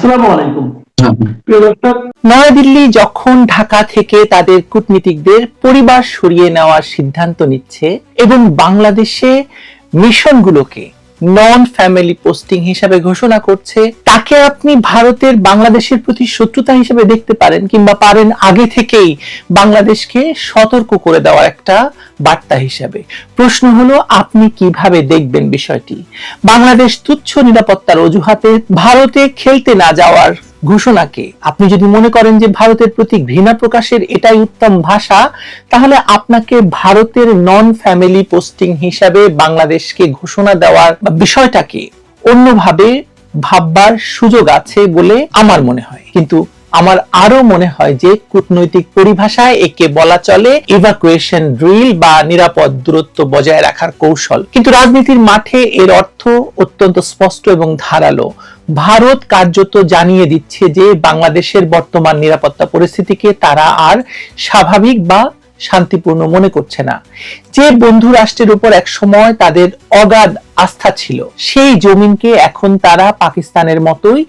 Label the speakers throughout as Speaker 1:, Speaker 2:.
Speaker 1: আসসালামু আলাইকুম। প্রিয় দর্শক, নয়াদিল্লি যখন ঢাকা থেকে তাদের কূটনীতিকদের পরিবার সরিয়ে নেওয়ার সিদ্ধান্ত নিচ্ছে এবং বাংলাদেশে মিশনগুলোকে নন ফ্যামিলি পোস্টিং হিসাবে ঘোষণা করছে, তাকে আপনি ভারতের বাংলাদেশের প্রতি শত্রুতা হিসেবে দেখতে পারেন, কিংবা পারেন আগে থেকেই বাংলাদেশকে সতর্ক করে দেওয়ার একটা বার্তা হিসাবে। প্রশ্ন হলো, আপনি কিভাবে দেখবেন বিষয়টি? বাংলাদেশ তুচ্ছ নিরাপত্তার অজুহাতে ভারতে খেলতে না যাওয়ার ঘোষণাকে আপনি যদি মনে করেন যে ভারতের প্রতি ঘৃণা প্রকাশের এটাই উত্তম ভাষা, তাহলে আপনাকে ভারতের নন ফ্যামিলি পোস্টিং হিসাবে বাংলাদেশকে ঘোষণা দেওয়ার বিষয়টাকে অন্যভাবে ভাববার সুযোগ আছে বলে আমার মনে হয়। কিন্তু আমার আরো মনে হয় যে কূটনৈতিক পরিভাষায় একে বলা চলে ইভাকুয়েশন ড্রিল বা নিরাপদ দূরত্ব বজায় রাখার কৌশল। কিন্তু রাজনীতির মাঠে এর অর্থ অত্যন্ত স্পষ্ট এবং ধারালো। ভারত কার্যত জানিয়ে দিচ্ছে যে বাংলাদেশের বর্তমান নিরাপত্তা পরিস্থিতিকে তারা আর স্বাভাবিক বা শান্তিপূর্ণ মনে করছে না। যে বন্ধু রাষ্ট্রের উপর এক সময় তাদের অগাধ আস্থা ছিল, সেই জমিনকে এখন তারা পাকিস্তানের মতোই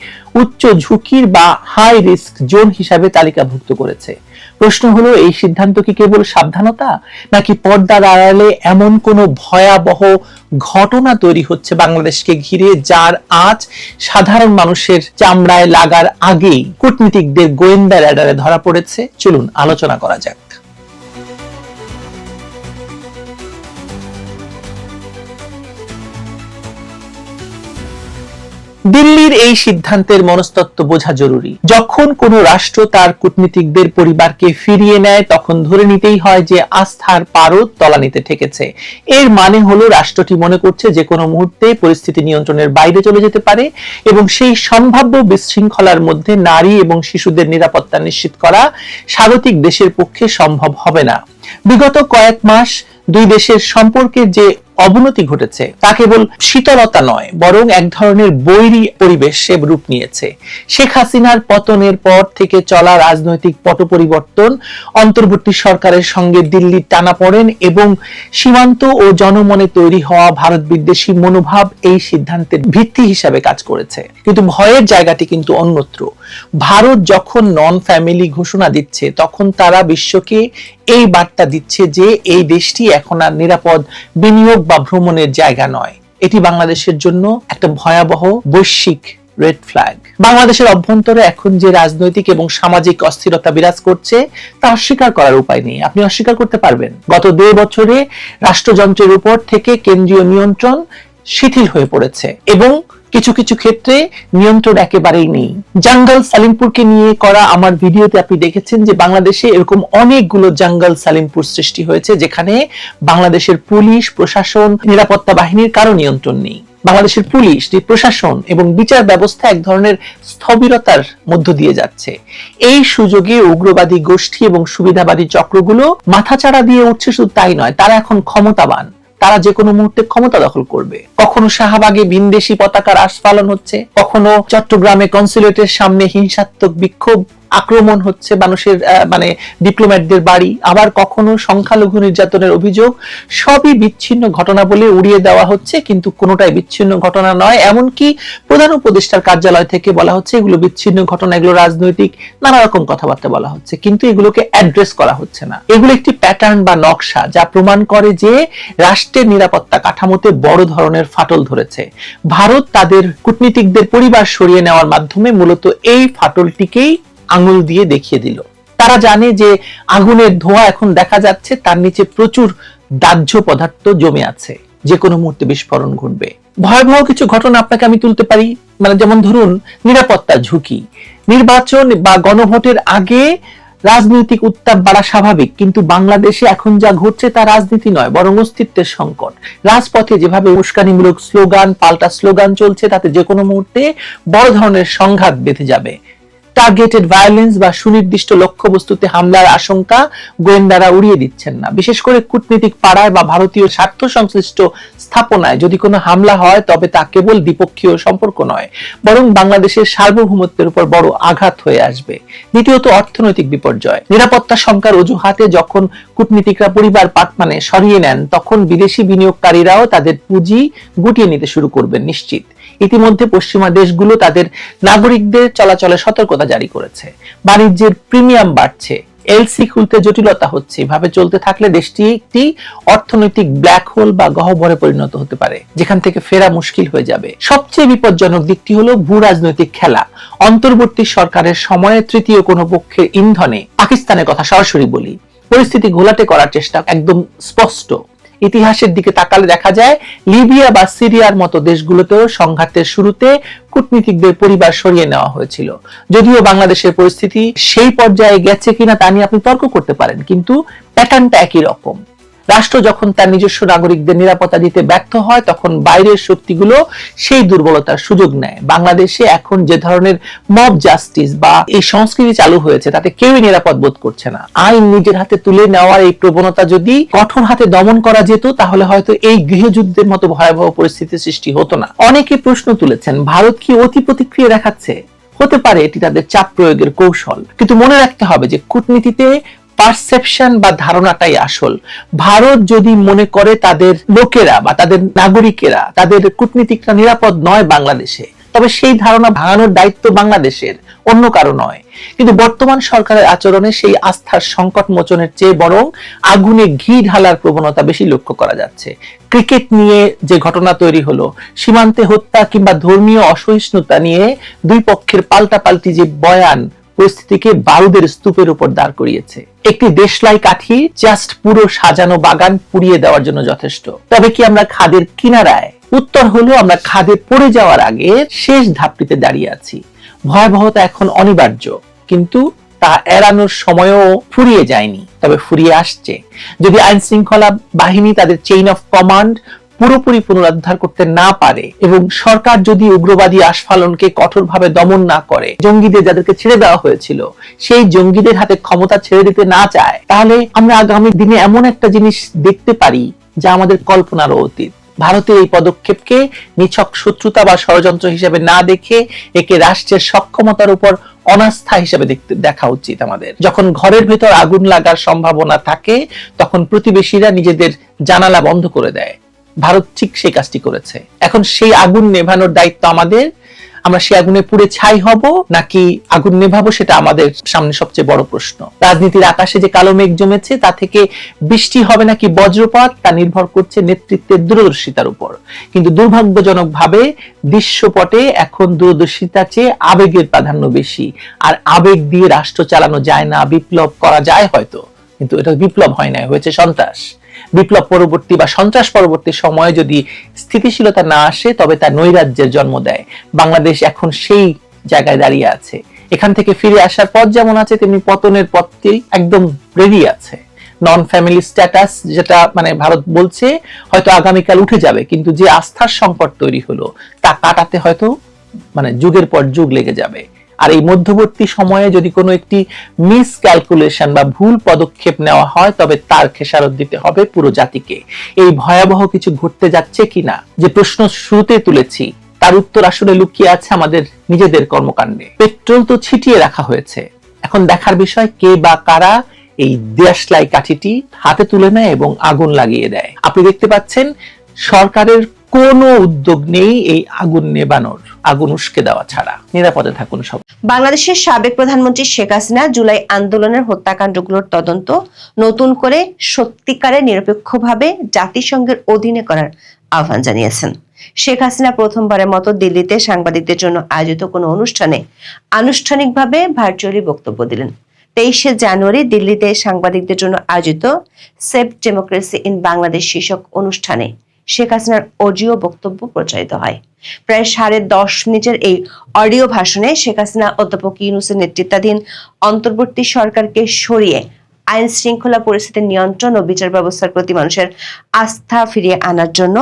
Speaker 1: উচ্চ ঝুঁকির বা হাই রিস্ক জোন হিসাবে তালিকাভুক্ত করেছে। প্রশ্ন হলো, এই সিদ্ধান্ত কি কেবল সাবধানতা, নাকি পর্দার আড়ালে এমন কোনো ভয়াবহ ঘটনা তৈরি হচ্ছে বাংলাদেশকে ঘিরে, যার আঁচ সাধারণ মানুষের চামড়ায় লাগার আগেই কূটনীতিকদের গোয়েন্দা রেডারে ধরা পড়েছে? চলুন আলোচনা করা যাক। দিল্লির এই সিদ্ধান্তের মনস্তত্ত্ব বোঝা জরুরি। যখন কোনো রাষ্ট্র তার কূটনীতিকদের পরিবারকে ফিরিয়ে নেয়, তখন ধরে নিতেই হয় যে আস্থার পারদ তলানিতে ঠেকেছে। এর মানে হলো রাষ্ট্রটি মনে করছে যে কোনো মুহূর্তে পরিস্থিতি নিয়ন্ত্রণের বাইরে চলে যেতে পারে এবং সেই সম্ভাব্য বিশৃঙ্খলার মধ্যে নারী এবং শিশুদের নিরাপত্তা নিশ্চিত করা স্বাগতিক দেশের পক্ষে সম্ভব হবে না। বিগত কয়েক মাস দুই দেশের সম্পর্কের যে অবনতি ঘটেছে তা কেবল শীতলতা নয়, বরং এক ধরনের বৈরী পরিবেশে রূপ নিয়েছে। শেখ হাসিনার পতনের পর থেকে চলা রাজনৈতিক পট পরিবর্তন, অন্তর্বর্তী সরকারের সঙ্গে দিল্লির টানাপোড়েন এবং সীমান্ত ও জনমনে তৈরি হওয়া ভারত বিদ্বেষী মনোভাব এই সিদ্ধান্তের ভিত্তি হিসাবে কাজ করেছে। কিন্তু ভয়ের জায়গাটি কিন্তু অন্যত্র। ভারত যখন নন ফ্যামিলি ঘোষণা দিচ্ছে, তখন তারা বিশ্বকে এই বার্তা দিচ্ছে যে এই দেশটি এখন আর নিরাপদ বিনিয়োগ বা ভ্রমণের জায়গা নয়। এটি বাংলাদেশের জন্য একটা ভয়াবহ বৈশ্বিক রেড ফ্ল্যাগ। বাংলাদেশের অভ্যন্তরে এখন যে রাজনৈতিক এবং সামাজিক অস্থিরতা বিরাজ করছে তা অস্বীকার করার উপায় নেই। আপনি অস্বীকার করতে পারবেন গত 2 বছরে রাষ্ট্রযন্ত্রের উপর থেকে কেন্দ্রীয় নিয়ন্ত্রণ শিথিল হয়ে পড়েছে এবং কিছু কিছু ক্ষেত্রে নিয়ন্ত্রণ একেবারেই নেই। জঙ্গল সালিমপুরকে নিয়ে করা আমার ভিডিওতে আপনি দেখেছেন যে বাংলাদেশে এরকম অনেকগুলো জঙ্গল সালিমপুর সৃষ্টি হয়েছে, যেখানে বাংলাদেশের পুলিশ প্রশাসন নিরাপত্তা বাহিনীর কারো নিয়ন্ত্রণ নেই। বাংলাদেশের পুলিশ, প্রশাসন এবং বিচার ব্যবস্থা এক ধরনের স্থবিরতার মধ্য দিয়ে যাচ্ছে। এই সুযোগে উগ্রবাদী গোষ্ঠী এবং সুবিধাবাদী চক্রগুলো মাথাচাড়া দিয়ে উঠছে। শুধু তাই নয়, তারা এখন ক্ষমতাবান, তারা যে কোনো মুহূর্তে ক্ষমতা দখল করবে। কখনো শাহবাগে ভিনদেশি পতাকার আস্ফালন হচ্ছে, কখনো চট্টগ্রামে কনসুলেটের সামনে হিংসাত্মক বিক্ষোভ আক্রমণ হচ্ছে মানুষের ডিপ্লোম্যাটদের বাড়ি, আবার কখনো সংখ্যালঘু নির্যাতনের অভিযোগ। সবই বিচ্ছিন্ন ঘটনা বলে উড়িয়ে দেওয়া হচ্ছে, কিন্তু কোনোটাই বিচ্ছিন্ন ঘটনা নয়। এমনকি প্রধান উপদেষ্টার কার্যালয় থেকে বলা হচ্ছে এগুলো বিচ্ছিন্ন ঘটনা, এগুলো রাজনৈতিক, নানা রকম কথাবার্তা বলা হচ্ছে, কিন্তু এগুলোকে অ্যাড্রেস করা হচ্ছে না। এগুলো একটি প্যাটার্ন বা নকশা, যা প্রমাণ করে যে রাষ্ট্রের নিরাপত্তা কাঠামোতে বড় ধরনের ফাটল ধরেছে। ভারত তাদের কূটনীতিকদের পরিবার সরিয়ে নেওয়ার মাধ্যমে মূলত এই ফাটলটিকেই আঙুল দিয়ে দেখিয়ে দিল। তারা জানে যে আগুনের ধোঁয়া এখন দেখা যাচ্ছে, তার নিচে প্রচুর দাহ্য পদার্থ জমে আছে, যে কোনো মুহূর্তে বিস্ফোরণ ঘটবে। ভয়াবহ কিছু ঘটনা আপনাকে আমি তুলতে পারি, যেমন ধরুন নিরাপত্তা ঝুঁকি। নির্বাচন বা গণভোটের আগে রাজনৈতিক উত্তাপ বাড়া স্বাভাবিক, কিন্তু বাংলাদেশে এখন যা ঘটছে তা রাজনীতি নয়, বরং অস্তিত্বের সংকট। রাজপথে যেভাবে উস্কানিমূলক স্লোগান পাল্টা স্লোগান চলছে, তাতে যে কোনো মুহূর্তে বড় ধরনের সংঘাত বেঁধে যাবে। টার্গেটেড ভায়োলেন্স বা সুনির্দিষ্ট লক্ষ্যবস্তুতে হামলার আশঙ্কা গোয়েন্দারা উড়িয়ে দিচ্ছেন না। বিশেষ করে কূটনীতিক পাড়ায় বা ভারতীয় স্বার্থ সংশ্লিষ্ট স্থাপনায় যদি কোনো হামলা হয় তবে তা কেবল দ্বিপক্ষীয় সম্পর্ক নয়, বরং বাংলাদেশের সার্বভৌমত্বের উপর বড় আঘাত হয়ে আসবে। দ্বিতীয়ত, অর্থনৈতিক বিপর্যয়। নিরাপত্তা শঙ্কার অজুহাতে যখন কূটনীতিকরা পরিবার মানে সরিয়ে নেন, তখন বিদেশি বিনিয়োগকারীরাও তাদের পুঁজি গুটিয়ে নিতে শুরু করবেন নিশ্চিত। ইতিমধ্যে পশ্চিমা দেশগুলো তাদের নাগরিকদের চলাচলে সতর্কতা জারি করেছে। বাণিজ্যের প্রিমিয়াম বাড়ছে, এলসি খুলতে জটিলতা হচ্ছে। এভাবে চলতে থাকলে দেশটি একটি অর্থনৈতিক ব্ল্যাক হোল বা গহ্বরে পরিণত হতে পারে, যেখান থেকে ফেরা মুশকিল হয়ে যাবে। সবচেয়ে বিপজ্জনক দিকটি হলো ভূ রাজনৈতিক খেলা। অন্তর্বর্তী সরকারের সময়ে তৃতীয় কোনো পক্ষের ইন্ধনে, পাকিস্তানের কথা সরাসরি বলি, পরিস্থিতি ঘোলাটে করার চেষ্টা একদম স্পষ্ট। ইতিহাসের দিকে তাকালে দেখা যায় লিবিয়া বা সিরিয়ার মতো দেশগুলোতেও সংঘাতের শুরুতে কূটনীতিকদের পরিবার সরিয়ে নেওয়া হয়েছিল। যদিও বাংলাদেশের পরিস্থিতি সেই পর্যায়ে গেছে কিনা তা নিয়ে আপনি তর্ক করতে পারেন, কিন্তু প্যাটার্নটা একই রকম। রাষ্ট্র যখন তার নিজস্ব নাগরিকদের নিরাপত্তা দিতে ব্যর্থ হয়, তখন বাইরের শক্তিগুলো সেই দুর্বলতার সুযোগ নেয়। বাংলাদেশে এখন যে ধরনের মব জাস্টিস বা এই সংস্কৃতি চালু হয়েছে, তাতে কেউই নিরাপদ বোধ করছে না। আইন নিজের হাতে তুলে নেওয়ার এই প্রবণতা যদি কঠোর হাতে দমন করা যেত, তাহলে হয়তো এই গৃহযুদ্ধের মতো ভয়াবহ পরিস্থিতির সৃষ্টি হতো না। অনেকে প্রশ্ন তুলেছেন, ভারত কি অতি প্রতিক্রিয়া দেখাচ্ছে? হতে পারে এটি তাদের চাপ প্রয়োগের কৌশল, কিন্তু মনে রাখতে হবে যে কূটনীতিতে পারসেপশন বা ধারণাটাই আসল। ভারত যদি মনে করে তাদের লোকেরা বা তাদের নাগরিকেরা, তাদের কূটনীতিকরা নিরাপদ নয় বাংলাদেশে, তবে সেই ধারণা ভাঙানোর দায়িত্ব বাংলাদেশের, অন্য কারো নয়। কিন্তু বর্তমান সরকারের আচরণে সেই আস্থার সংকট মোচনের চেয়ে বরং আগুনে ঘি ঢালার প্রবণতা বেশি লক্ষ্য করা যাচ্ছে। ক্রিকেট নিয়ে যে ঘটনা তৈরি হলো, সীমান্তে হত্যা কিংবা ধর্মীয় অসহিষ্ণুতা নিয়ে দুই পক্ষের পাল্টাপাল্টি যে বয়ান পরিস্থিতিকে বারুদের স্তূপের উপর দাঁড় করিয়েছে। একটি দেশলাই কাঠি জাস্ট পুরো সাজানো বাগান পুড়িয়ে দেওয়ার জন্য যথেষ্ট। তবে কি আমরা খাদের কিনারায়? উত্তর হলো, আমরা খাদে পড়ে যাওয়ার আগে শেষ ধাপটিতে দাঁড়িয়ে আছি। ভয়াবহতা এখন অনিবার্য, কিন্তু তা এড়ানোর সময়ও ফুরিয়ে যায়নি, তবে ফুরিয়ে আসছে। যদি আইন শৃঙ্খলা বাহিনী তাদের চেইন অফ কমান্ড পুরোপুরি পুনরুদ্ধার করতে না পারে এবং সরকার যদি উগ্রবাদী আস্ফালনকে কঠোরভাবে দমন না করে, জঙ্গিদের যাদেরকে ছেড়ে দেওয়া হয়েছিল সেই জঙ্গিদের হাতে ক্ষমতা ছেড়ে দিতে না চায়, তাহলে আমরা আগামী দিনে এমন একটা জিনিস দেখতে পারি যা আমাদের কল্পনারও অতীত। ভারতের এই পদক্ষেপকে নিছক শত্রুতা বা ষড়যন্ত্র হিসেবে না দেখে একে রাষ্ট্রের সক্ষমতার উপর অনাস্থা হিসেবে দেখা উচিত আমাদের। যখন ঘরের ভেতর আগুন লাগার সম্ভাবনা থাকে, তখন প্রতিবেশীরা নিজেদের জানালা বন্ধ করে দেয়। ভারত ঠিক সেই কাজটি করেছে। এখন সেই আগুন নেভানোর দায়িত্ব আমাদের। আমরা সেই আগুনে পুড়ে ছাই হব নাকি আগুন নেভাবো, সেটা আমাদের সামনে সবচেয়ে বড় প্রশ্ন। রাজনীতির আকাশে যে কালো মেঘ জমেছে, তা থেকে বৃষ্টি হবে নাকি বজ্রপাত, তা নির্ভর করছে নেতৃত্বের দূরদর্শিতার উপর। কিন্তু দুর্ভাগ্যজনকভাবে দৃশ্যপটে এখন দূরদর্শিতার চেয়ে আবেগের প্রাধান্য বেশি। আর আবেগ দিয়ে রাষ্ট্র চালানো যায় না। বিপ্লব করা যায় হয়তো, কিন্তু এটা বিপ্লব হয় না, হয়েছে সন্ত্রাস। বিপ্লব পরবর্তী বা সন্ত্রাস পরবর্তী সময়ে যদি স্থিতিশীলতা না আসে, তবে তা নৈরাজ্যের জন্ম দেয়। বাংলাদেশ এখন সেই জায়গায় দাঁড়িয়ে আছে। এখান থেকে ফিরে আসার পথ যেমন আছে, তেমনি পতনের পথটি একদম রেডি আছে। নন ফ্যামিলি স্ট্যাটাস যেটা ভারত বলছে হয়তো আগামীকাল উঠে যাবে, কিন্তু যে আস্থার সংকট তৈরি হলো তা কাটাতে হয়তো যুগের পর যুগ লেগে যাবে। আর এই মধ্যবর্তী সময়ে যদি কোনো একটি মিস ক্যালকুলেশন বা ভুল পদক্ষেপ নেওয়া হয়, তবে তার খেসারত দিতে হবে পুরো জাতিকে। এই ভয়াবহ কিছু ঘটতে যাচ্ছে কিনা, যে প্রশ্ন শুরুতে তুলেছি, তার উত্তর আসলে লুকিয়ে আছে আমাদের নিজেদের কর্মকাণ্ডে। পেট্রোল তো ছিটিয়ে রাখা হয়েছে, এখন দেখার বিষয় কে বা কারা এই দেশলাই কাঠিটি হাতে তুলে নেয় এবং আগুন লাগিয়ে দেয়। আপনি দেখতে পাচ্ছেন সরকারের কোনো উদ্যোগ নেই এই আগুন নেবানোর, আগুন উস্কে দেওয়া ছাড়া। নিরাপদে থাকুন সব।
Speaker 2: বাংলাদেশের সাবেক প্রধানমন্ত্রী শেখ হাসিনা জুলাই আন্দোলনের হত্যাকাণ্ডগুলোর তদন্ত নতুন করে সত্যিকারের নিরপেক্ষভাবে জাতিসংঘের অধীনে করার আহ্বান জানিয়েছেন। শেখ হাসিনা প্রথমবারের মতো দিল্লিতে সাংবাদিকদের জন্য আয়োজিত কোনো অনুষ্ঠানে আনুষ্ঠানিকভাবে ভার্চুয়ালি বক্তব্য দিলেন। 23শে জানুয়ারি দিল্লিতে সাংবাদিকদের জন্য আয়োজিত সেভ ডেমোক্রেসি ইন বাংলাদেশ শীর্ষক অনুষ্ঠানে শেখ হাসিনার অডিও বক্তব্য প্রচারিত হয়। প্রায় 10.5 মিনিটের এই অডিও ভাষণে শেখ হাসিনা অধ্যাপক ইউনূসের নেতৃত্বাধীন অন্তর্বর্তী সরকারকে সরিয়ে আইন শৃঙ্খলা পরিস্থিতির নিয়ন্ত্রণ ও বিচার ব্যবস্থার প্রতি মানুষের আস্থা ফিরিয়ে আনার জন্য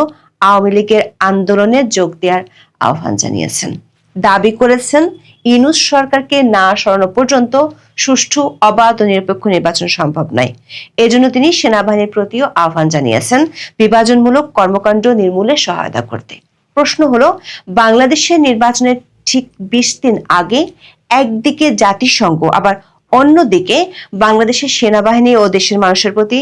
Speaker 2: আওয়ামী লীগের আন্দোলনে যোগ দেওয়ার আহ্বান জানিয়েছেন। দাবি করেছেন ইউনূস সরকারকে না সরানো পর্যন্ত সুষ্ঠু, অবাধ ও নিরপেক্ষ নির্বাচন সম্ভব নয়। এজন্য তিনি সেনাবাহিনীর প্রতিও আহ্বান জানিয়েছেন বিভাজনমূলক কর্মকাণ্ড নির্মূলে সহায়তা করতে। প্রশ্ন হলো, বাংলাদেশের নির্বাচনের ঠিক 20 দিন আগে একদিকে জাতিসংঘ আবার অন্যদিকে বাংলাদেশের সেনাবাহিনী ও দেশের মানুষের প্রতি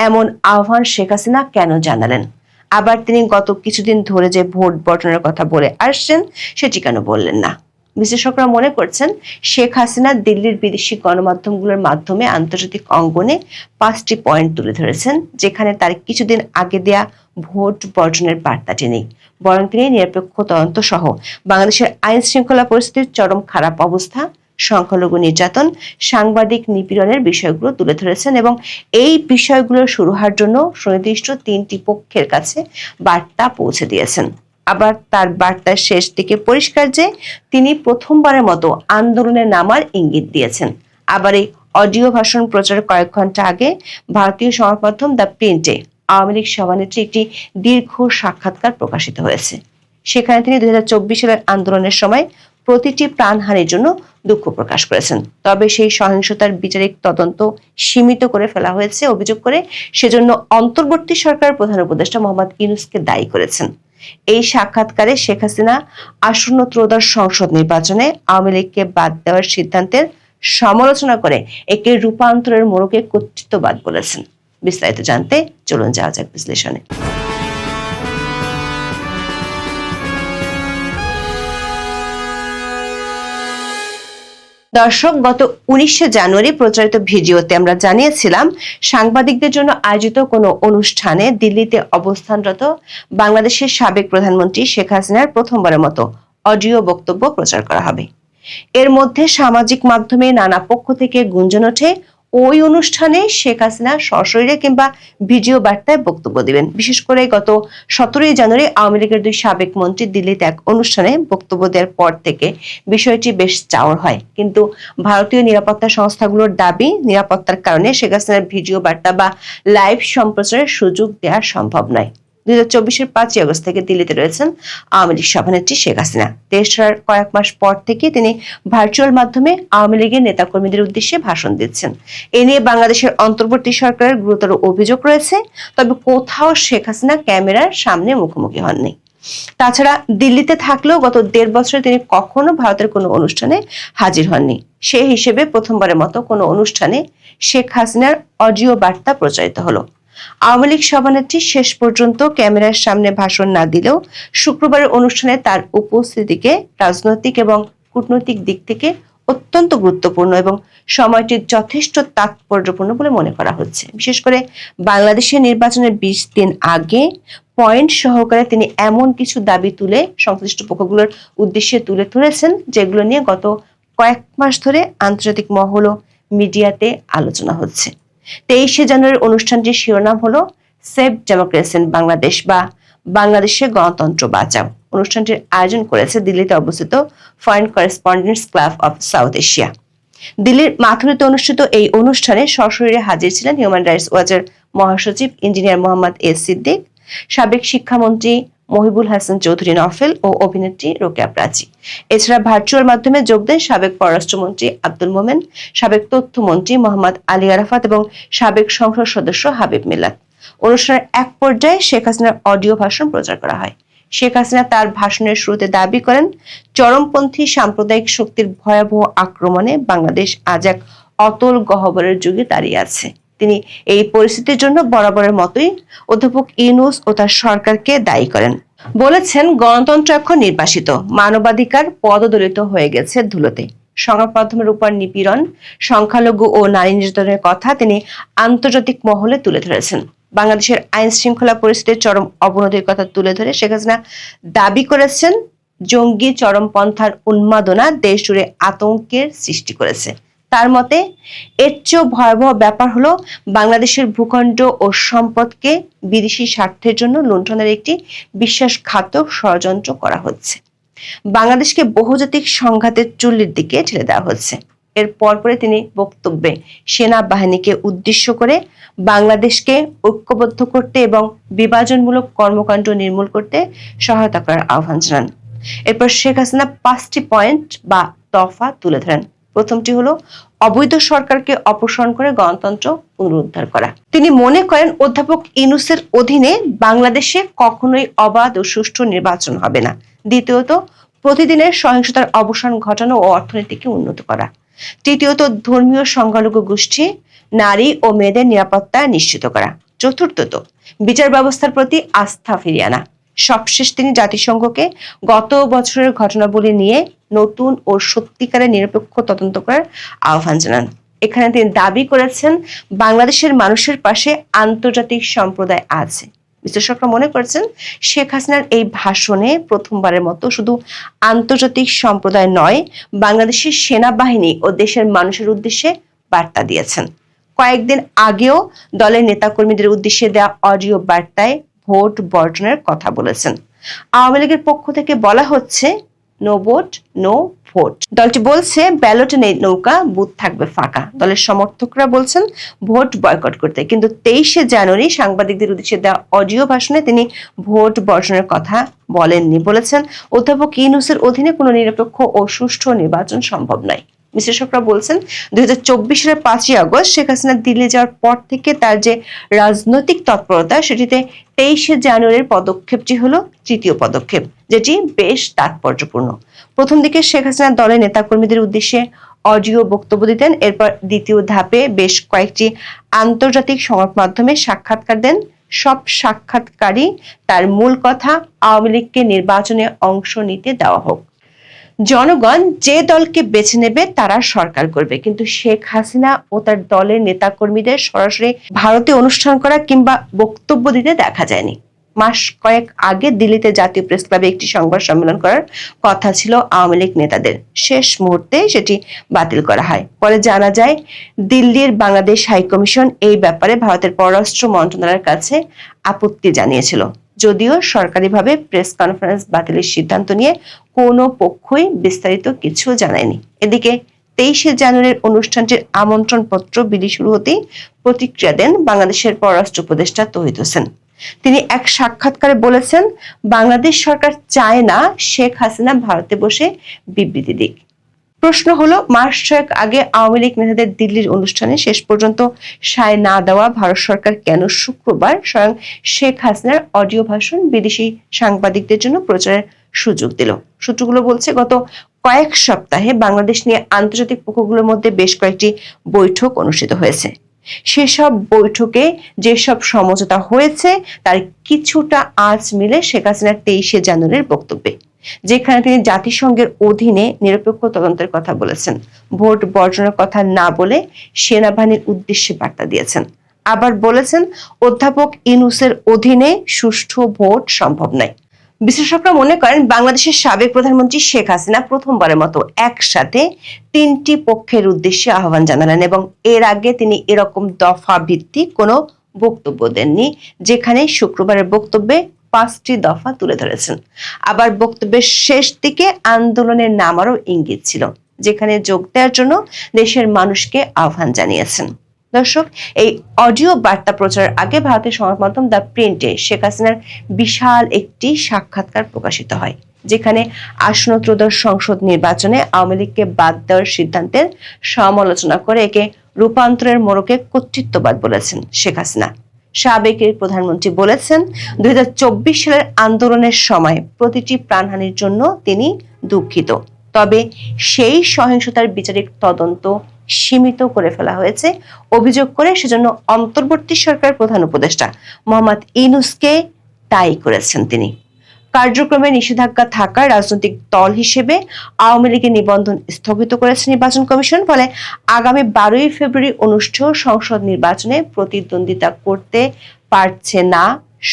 Speaker 2: এমন আহ্বান শেখ হাসিনা কেন জানালেন? আবার তিনি গত কিছুদিন ধরে যে ভোট বর্জনের কথা বলে আসছেন সেটি কেন বললেন না? বিশ্লেষকরা মনে করছেন শেখ হাসিনা দিল্লির বিদেশি গণমাধ্যমগুলোর মাধ্যমে আন্তর্জাতিক অঙ্গনে 5টি পয়েন্ট তুলে ধরেছেন, যেখানে তার কিছুদিন আগে দেয়া ভোট বর্জনের বার্তাটি নেই, বরং তিনি নিরপেক্ষ তদন্ত সহ বাংলাদেশের আইন শৃঙ্খলা পরিস্থিতির চরম খারাপ অবস্থা, সংখ্যালঘু নির্যাতন, সাংবাদিক নিপীড়নের বিষয়গুলো তুলে ধরেছেন এবং এই বিষয়গুলো শুরু হওয়ার জন্য সুনির্দিষ্ট 3টি পক্ষের কাছে বার্তা পৌঁছে দিয়েছেন। আবার তার বার্তার শেষ দিকে পরিষ্কার যে তিনি প্রথমবারের মতো আন্দোলনে নামার ইঙ্গিত দিয়েছেন। আবার এই অডিও ভাষণ প্রচারের কয়েক ঘন্টা আগে ভারতীয় সংবাদ মাধ্যম দ্য প্রিন্টে আওয়ামী লীগ সভানেত্রী একটি দীর্ঘ সাক্ষাৎকার প্রকাশিত হয়েছে। সেখানে তিনি 2024 সালের আন্দোলনের সময় প্রতিটি প্রাণহানির জন্য দুঃখ প্রকাশ করেছেন, তবে সেই সহিংসতার বিচারিক তদন্ত সীমিত করে ফেলা হয়েছে অভিযোগ করে সেজন্য অন্তর্বর্তী সরকারের প্রধান উপদেষ্টা মোহাম্মদ ইউনূসকে দায়ী করেছেন। এই সাক্ষাৎকারে শেখ হাসিনা আসন্ন ত্রয়োদশ সংসদ নির্বাচনে আওয়ামী লীগকে বাদ দেওয়ার সিদ্ধান্তের সমালোচনা করে একে রূপান্তরের মোড়কে কর্তৃত্ববাদ বলেছেন। বিস্তারিত জানতে চলুন যাওয়া যাক বিশ্লেষণে। দর্শক, গত 19 জানুয়ারি প্রচারিত ভিডিওতে আমরা জানিয়েছিলাম সাংবাদিকদের জন্য আয়োজিত কোনো অনুষ্ঠানে দিল্লিতে অবস্থানরত বাংলাদেশের সাবেক প্রধানমন্ত্রী শেখ হাসিনার প্রথমবারের মতো অডিও বক্তব্য প্রচার করা হবে। এর মধ্যে সামাজিক মাধ্যমে নানা পক্ষ থেকে গুঞ্জন ওঠে ওই অনুষ্ঠানে শেখ হাসিনা সশরীরে কিংবা ভিডিও বার্তায় বক্তব্য দিবেন। বিশেষ করে গত 17 জানুয়ারি আওয়ামী লীগের 2 সাবেক মন্ত্রী দিল্লিতে এক অনুষ্ঠানে বক্তব্য দেওয়ার পর থেকে বিষয়টি বেশ চাওয়ার হয়, কিন্তু ভারতীয় নিরাপত্তা সংস্থাগুলোর দাবি নিরাপত্তার কারণে শেখ হাসিনার ভিডিও বার্তা বা লাইভ সম্প্রচারের সুযোগ দেওয়া সম্ভব নয়। 2024-এর 5 আগস্ট থেকে দিল্লিতে রয়েছেন আওয়ামী লীগ সভানেত্রী শেখ হাসিনা। দেশ ছাড়ার কয়েক মাস পর থেকে তিনি ভার্চুয়াল মাধ্যমে আওয়ামী লীগের নেতাকর্মীদের উদ্দেশ্যে ভাষণ দিচ্ছেন। এ নিয়ে বাংলাদেশের অন্তর্বর্তী সরকারের গুরুতর অভিযোগ রয়েছে, তবে কোথাও শেখ হাসিনা ক্যামেরার সামনে মুখোমুখি হননি। তাছাড়া দিল্লিতে থাকলেও গত 1.5 বছরে তিনি কখনো ভারতের কোনো অনুষ্ঠানে হাজির হননি। সেই হিসেবে প্রথমবারের মতো কোনো অনুষ্ঠানে শেখ হাসিনার অডিও বার্তা প্রচারিত হলো। আওয়ামী লীগ সভানেত্রী শেষ পর্যন্ত ক্যামেরার সামনে ভাষণ না দিলেও শুক্রবারের অনুষ্ঠানে তার উপস্থিতিকে রাজনৈতিক এবং কূটনৈতিক দিক থেকে অত্যন্ত গুরুত্বপূর্ণ এবং সময়টি যথেষ্ট তাৎপর্যপূর্ণ বলে মনে করা হচ্ছে। বিশেষ করে বাংলাদেশের নির্বাচনের 20 দিন আগে পয়েন্ট সহকারে তিনি এমন কিছু দাবি তুলে সংশ্লিষ্ট পক্ষগুলোর উদ্দেশ্যে তুলে ধরেছেন, যেগুলো নিয়ে গত কয়েক মাস ধরে আন্তর্জাতিক মহল ও মিডিয়াতে আলোচনা হচ্ছে। 23 জানুয়ারির অনুষ্ঠানটির শিরোনাম হলো সেভ ডেমোক্রেসি ইন বাংলাদেশ বা বাংলাদেশে গণতন্ত্র বাঁচাও। অনুষ্ঠানটির আয়োজন করেছে দিল্লিতে অবস্থিত foreign correspondents club of south Asia. দিল্লির মাথুরিতে অনুষ্ঠিত এই অনুষ্ঠানে সশরীরে হাজির ছিলেন হিউম্যান রাইটস ওয়াচের মহাসচিব ইঞ্জিনিয়ার মোহাম্মদ এস সিদ্দিক, সাবেক শিক্ষামন্ত্রী মহিবুল হাসান চৌধুরী নফেল ও অভিনেত্রী রোকেয়া প্রাচী। এছাড়া ভার্চুয়াল মাধ্যমে যোগ দেন সাবেক পররাষ্ট্রমন্ত্রী আব্দুল মোমেন, সাবেক তথ্যমন্ত্রী মোহাম্মদ আলী আরাফাত এবং সাবেক সংসদ সদস্য হাবিব মিল্লাত। অনুষ্ঠানের এক পর্যায়ে শেখ হাসিনার অডিও ভাষণ প্রচার করা হয়। শেখ হাসিনা তার ভাষণের শুরুতে দাবি করেন, চরমপন্থী সাম্প্রদায়িক শক্তির ভয়াবহ আক্রমণে বাংলাদেশ আজ এক অতল গহ্বরের যুগে দাঁড়িয়ে আছে। তিনি এই পরিস্থিতির জন্য বরাবরের মতোই অধ্যাপক ইউনূস ও তার সরকারকে দায়ী করেন। বলেছেন, গণতন্ত্র এখন নির্বাসিত, মানবাধিকার পদদলিত হয়ে গেছে ধুলোতে। সংবাদ মাধ্যমের উপর নিপীড়ন, সংখ্যালঘু ও নারী নির্যাতনের কথা তিনি আন্তর্জাতিক মহলে তুলে ধরেছেন। বাংলাদেশের আইন শৃঙ্খলা পরিস্থিতির চরম অবনতির কথা তুলে ধরে শেখ হাসিনা দাবি করেছেন, জঙ্গি চরমপন্থার উন্মাদনা দেশ জুড়ে আতঙ্কের সৃষ্টি করেছে। তার মতে এর চেয়েও ভয়াবহ ব্যাপার হলো বাংলাদেশের ভূখণ্ড ও সম্পদকে বিদেশি স্বার্থের জন্য লুণ্ঠনের একটি বিশ্বাসঘাতক ষড়যন্ত্র করা হচ্ছে। বাংলাদেশকে বহুজাতিক সংঘাতের চুল্লির দিকে ঠেলে দেওয়া হচ্ছে। এর পরপরে তিনি বক্তব্যে সেনাবাহিনীকে উদ্দেশ্য করে বাংলাদেশকে ঐক্যবদ্ধ করতে এবং বিভাজনমূলক কর্মকাণ্ড নির্মূল করতে সহায়তা করার আহ্বান জানান। এরপর শেখ হাসিনা 5টি পয়েন্ট বা দফা তুলে ধরেন। প্রথমটি হলো অবৈধ সরকারকে অপসারণ করে গণতন্ত্র পুনরুদ্ধার করা। তিনি মনে করেন অধ্যাপক ইউনূসের অধীনে বাংলাদেশে কখনোই অবাধ ও সুষ্ঠু নির্বাচন হবে না। দ্বিতীয়ত, প্রতিদিনের সহিংসতার অবসান ঘটানো ও অর্থনীতিকে উন্নত করা। তৃতীয়ত, ধর্মীয় সংখ্যালঘু গোষ্ঠী, নারী ও মেয়েদের নিরাপত্তা নিশ্চিত করা। চতুর্থত, বিচার ব্যবস্থার প্রতি আস্থা ফিরিয়ে আনা। সবশেষ তিনি জাতিসংঘকে গত বছরের ঘটনাবলী নিয়ে নতুন ও সত্যিকারের নিরপেক্ষ তদন্ত করার আহ্বান জানান। এখানে তিনি দাবি করেছেন বাংলাদেশের মানুষের পাশে আন্তর্জাতিক সম্প্রদায় আছে। বিশ্লেষকরা মনে করছেন শেখ হাসিনার এই ভাষণে প্রথমবারের মতো শুধু আন্তর্জাতিক সম্প্রদায় নয়, বাংলাদেশের সেনাবাহিনী ও দেশের মানুষের উদ্দেশ্যে বার্তা দিয়েছেন। কয়েকদিন আগেও দলের নেতাকর্মীদের উদ্দেশ্যে দেওয়া অডিও বার্তায় ভোট বর্জনের কথা বলেছেন। আওয়ামী লীগের পক্ষ থেকে বলা হচ্ছে নো ভোট নো ভোট। দলটি বলছে ব্যালটে নেই নৌকা, বুথ থাকবে ফাঁকা। দলের সমর্থকরা বলছেন ভোট বয়কট করতে, কিন্তু 23শে জানুয়ারি সাংবাদিকদের উদ্দেশ্যে দেওয়া অডিও ভাষণে তিনি ভোট বর্জনের কথা বলেননি। বলেছেন অধ্যাপক ইউনূসের অধীনে কোনো নিরপেক্ষ ও সুষ্ঠু নির্বাচন সম্ভব নয়। বিশ্লেষকরা বলছেন 2024 সালের 5ই আগস্ট শেখ হাসিনা দিল্লি যাওয়ার পর থেকে তার যে রাজনৈতিক তৎপরতা, সেটিতে 23শে জানুয়ারির পদক্ষেপটি হলো তৃতীয় পদক্ষেপ, যেটি বেশ তাৎপর্যপূর্ণ। প্রথম দিকে শেখ হাসিনা দলের নেতাকর্মীদের উদ্দেশ্যে অডিও বক্তব্য দিতেন। এরপর দ্বিতীয় ধাপে বেশ কয়েকটি আন্তর্জাতিক সংবাদ মাধ্যমে সাক্ষাৎকার দেন। সব সাক্ষাৎকারই তার মূল কথা আওয়ামী লীগকে নির্বাচনে অংশ নিতে দেওয়া হোক। জনগণ যে দলকে বেছে নেবে তারা সরকার করবে, কিন্তু শেখ হাসিনা ও তার দলের নেতাকর্মীদের সরাসরি ভারতে অনুষ্ঠান করা কিংবা বক্তব্য দিতে দেখা যায়নি। মাস কয়েক আগে দিল্লিতে জাতীয় প্রেস ক্লাবে একটি সংবাদ সম্মেলন করার কথা ছিল আওয়ামী লীগ নেতাদের। শেষ মুহূর্তে সেটি বাতিল করা হয়। পরে জানা যায় দিল্লির বাংলাদেশ হাইকমিশন এই ব্যাপারে ভারতের পররাষ্ট্র মন্ত্রণালয়ের কাছে আপত্তি জানিয়েছিল। যদিও সরকারিভাবে প্রেস কনফারেন্স বাতিলের সিদ্ধান্ত নিয়ে কোনো পক্ষই বিস্তারিত কিছু জানায়নি। এদিকে 23শে জানুয়ারির অনুষ্ঠানটির আমন্ত্রণ পত্র বিলি শুরু হতেই প্রতিক্রিয়া দেন বাংলাদেশের পররাষ্ট্র উপদেষ্টা তৌহিদ হোসেন। তিনি এক সাক্ষাৎকারে বলেছেন বাংলাদেশ সরকার চায় না শেখ হাসিনা ভারতে বসে বিবৃতি দিক। প্রশ্ন হলো, মাস 6 আগে আওয়ামী লীগ নেতাদের দিল্লির অনুষ্ঠানে শেষ পর্যন্ত সায় না দেওয়া ভারত সরকার কেন শুক্রবার স্বয়ং শেখ হাসিনার অডিও ভাষণ বিদেশি সাংবাদিকদের জন্য প্রচারের সুযোগ দিল? সূত্রগুলো বলছে গত কয়েক সপ্তাহে বাংলাদেশ নিয়ে আন্তর্জাতিক পক্ষগুলোর মধ্যে বেশ কয়েকটি বৈঠক অনুষ্ঠিত হয়েছে। সেসব বৈঠকে যেসব সমঝোতা হয়েছে তার কিছুটা আঁচ মিলে শেখ হাসিনার 23শে জানুয়ারির বক্তব্যে, যেখানে তিনি জাতিসংঘের অধীনে নিরপেক্ষ তদন্তের কথা বলেছেন, ভোট বর্জনের কথা না বলে সেনাবাহিনীর উদ্দেশ্যে বার্তা দিয়েছেন। আবার বলেছেন অধ্যাপক ইউনূসের অধীনে সুষ্ঠু ভোট সম্ভব নয়। বিশ্লেষকরা মনে করেন বাংলাদেশের সাবেক প্রধানমন্ত্রী শেখ হাসিনা প্রথমবারের মতো একসাথে 3টি পক্ষের উদ্দেশ্যে আহ্বান জানালেন এবং এর আগে তিনি এরকম দফা ভিত্তিক কোনো বক্তব্য দেননি, যেখানে শুক্রবারের বক্তব্যে 5টি দফা তুলে ধরেছেন। আবার বক্তব্যের শেষ দিকে আন্দোলনের নামারও ইঙ্গিত ছিল, যেখানে যোগ দেওয়ার জন্য দেশের মানুষকে আহ্বান জানিয়েছেন। দর্শক, এই অডিও বার্তা প্রচারের আগে ভারতের সংবাদ মাধ্যম দ্য প্রিন্টে শেখ হাসিনার বিশাল একটি সাক্ষাৎকার প্রকাশিত হয়, যেখানে আসন্ন ত্রয়োদশ সংসদ নির্বাচনে আওয়ামী লীগকে বাদ দেওয়ার সিদ্ধান্তের সমালোচনা করে একে রূপান্তরের মোড়কে কর্তৃত্ববাদ বলেছেন শেখ হাসিনা। সাবেক প্রধানমন্ত্রী বলেছেন 2024 সালের আন্দোলনের সময় প্রতিটি প্রাণহানির জন্য তিনি দুঃখিত, তবে সেই সহিংসতার বিচারিক তদন্ত সীমিত করে ফেলা হয়েছে অভিযোগ করে সেজন্য অন্তর্বর্তী সরকার প্রধান উপদেষ্টা মোহাম্মদ ইউনূসকে দায়ী করেছেন তিনি। কার্যক্রমে নিষেধাজ্ঞা থাকা রাজনৈতিক দল হিসেবে আওয়ামী লীগের নিবন্ধন স্থগিত করেছে নির্বাচন কমিশন। ফলে আগামী 12ই ফেব্রুয়ারি অনুষ্ঠেয় সংসদ নির্বাচনে প্রতিদ্বন্দ্বিতা করতে পারছে না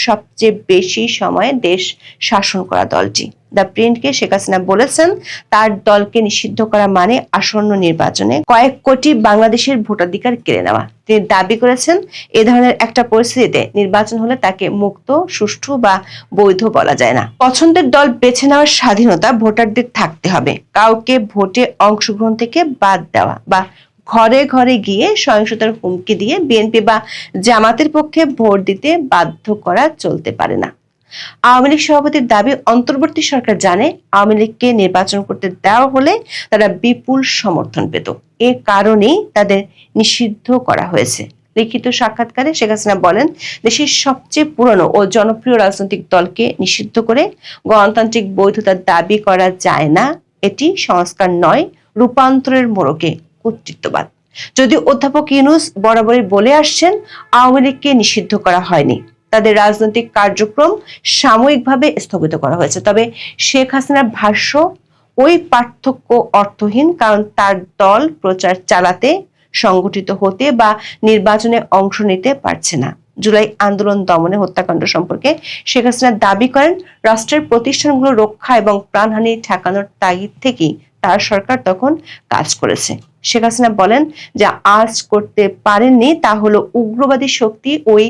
Speaker 2: সবচেয়ে বেশি সময় দেশ শাসন করা দলটি। দ্য প্রিন্টকে শেখ হাসিনা বলেছেন তার দলকে নিষিদ্ধ করা মানে আসন্ন নির্বাচনে কয়েক কোটি বাংলাদেশের ভোটাধিকার কেড়ে নেওয়া। তিনি দাবি করেছেন এ ধরনের একটা পরিস্থিতিতে নির্বাচন হলে তাকে মুক্ত, সুষ্ঠু বা বৈধ বলা যায় না। পছন্দের দল বেছে নেওয়ার স্বাধীনতা ভোটারদের থাকতে হবে। কাউকে ভোটে অংশগ্রহণ থেকে বাদ দেওয়া বা ঘরে ঘরে গিয়ে সহিংসতার হুমকি দিয়ে বিএনপি বা জামাতের পক্ষে ভোট দিতে বাধ্য করা চলতে পারে না। আওয়ামী লীগ সভাপতির দাবি, অন্তর্বর্তী সরকার জানে আওয়ামী লীগকে নির্বাচন করতে দেওয়া হলে তারা বিপুল সমর্থন পেত, এ কারণেই তাদের নিষিদ্ধ করা হয়েছে। লিখিত সাক্ষাৎকারে শেখ হাসিনা বলেন, দেশের সবচেয়ে পুরনো ও জনপ্রিয় রাজনৈতিক দলকে নিষিদ্ধ করে গণতান্ত্রিক বৈধতার দাবি করা যায় না। এটি সংস্কার নয়, রূপান্তরের মোড়কে কর্তৃত্ববাদ। যদিও অধ্যাপক ইউনূস বরাবরই বলে আসছেন, আওয়ামী লীগকে নিষিদ্ধ করা হয়নি, তাদের রাজনৈতিক কার্যক্রম সাময়িকভাবে স্থগিত করা হয়েছে। তবে শেখ হাসিনার ভাষ্য, ওই পার্থক্য অর্থহীন, কারণ তার দল প্রচার চালাতে, সংগঠিত হতে বা নির্বাচনে অংশ নিতে পারছে না। জুলাই আন্দোলন দমনে হত্যাকাণ্ড সম্পর্কে শেখ হাসিনা দাবি করেন, রাষ্ট্রের প্রতিষ্ঠানগুলো রক্ষা এবং প্রাণহানি ঠেকানোর তাগিদ থেকেই তার সরকার তখন কাজ করেছে। শেখ হাসিনা বলেন, যা আজ করতে পারেননি তা হলো উগ্রবাদী শক্তি ওই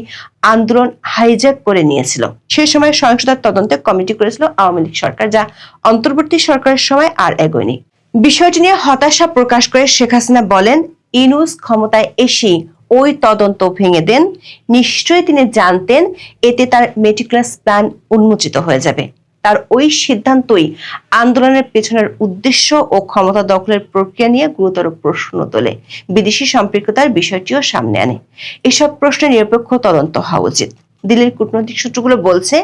Speaker 2: আন্দোলন হাইজ্যাক করে নিয়েছিল। সে সময় সহিংসতার তদন্তে কমিটি করেছিল আওয়ামী লীগ সরকার, যা অন্তর্বর্তী সরকারের সময় আর এগোয়নি। বিষয়টি নিয়ে হতাশা প্রকাশ করে শেখ হাসিনা বলেন, ইউনূস ক্ষমতায় এসে ওই তদন্ত ভেঙে দেন। নিশ্চয়ই তিনি জানতেন এতে তার মেটিকুলাস প্ল্যান উন্মোচিত হয়ে যাবে। তার ওই সিদ্ধান্তই আন্দোলনের পেছনের উদ্দেশ্য ও ক্ষমতা দখলের প্রক্রিয়া নিয়ে গুরুতর প্রশ্ন তোলে, বিদেশি সম্পৃক্ততার বিষয়টিও সামনে আনে। এসব প্রশ্নে নিরপেক্ষ তদন্ত হওয়া উচিত। দিল্লির কূটনৈতিক সূত্রগুলো বলছে,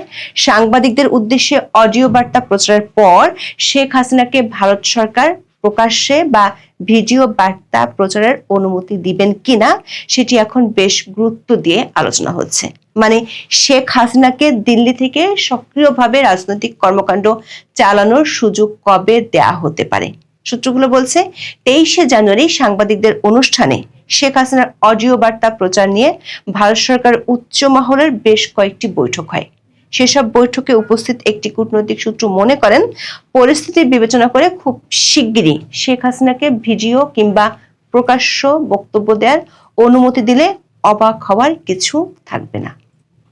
Speaker 2: সাংবাদিকদের উদ্দেশ্যে অডিও বার্তা প্রচারের পর শেখ হাসিনাকে ভারত সরকার প্রকাশ্যে বা ভিডিও বার্তা প্রচারের অনুমতি দিবেন কিনা সেটি এখন বেশ গুরুত্ব দিয়ে আলোচনা হচ্ছে। মানে শেখ হাসিনাকে দিল্লি থেকে সক্রিয়ভাবে রাজনৈতিক কর্মকাণ্ড চালানোর সুযোগ কবে দেয়া হতে পারে। সূত্রগুলো বলছে, 23শে জানুয়ারি সাংবাদিকদের অনুষ্ঠানে শেখ হাসিনার অডিও বার্তা প্রচার নিয়ে ভারত সরকার উচ্চ মহলের বেশ কয়েকটি বৈঠক হয়। সেসব বৈঠকে উপস্থিত একটি কূটনৈতিক সূত্র মনে করেন, পরিস্থিতি বিবেচনা করে খুব শিগগিরই শেখ হাসিনাকে ভিডিও কিংবা প্রকাশ্য বক্তব্য দেওয়ার অনুমতি দিলে অবাক হওয়ার কিছু থাকবে না।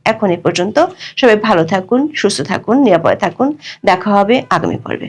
Speaker 2: এখন এ পর্যন্ত। সবাই ভালো থাকুন, সুস্থ থাকুন, নিরাপদে থাকুন। দেখা হবে আগামী পর্বে।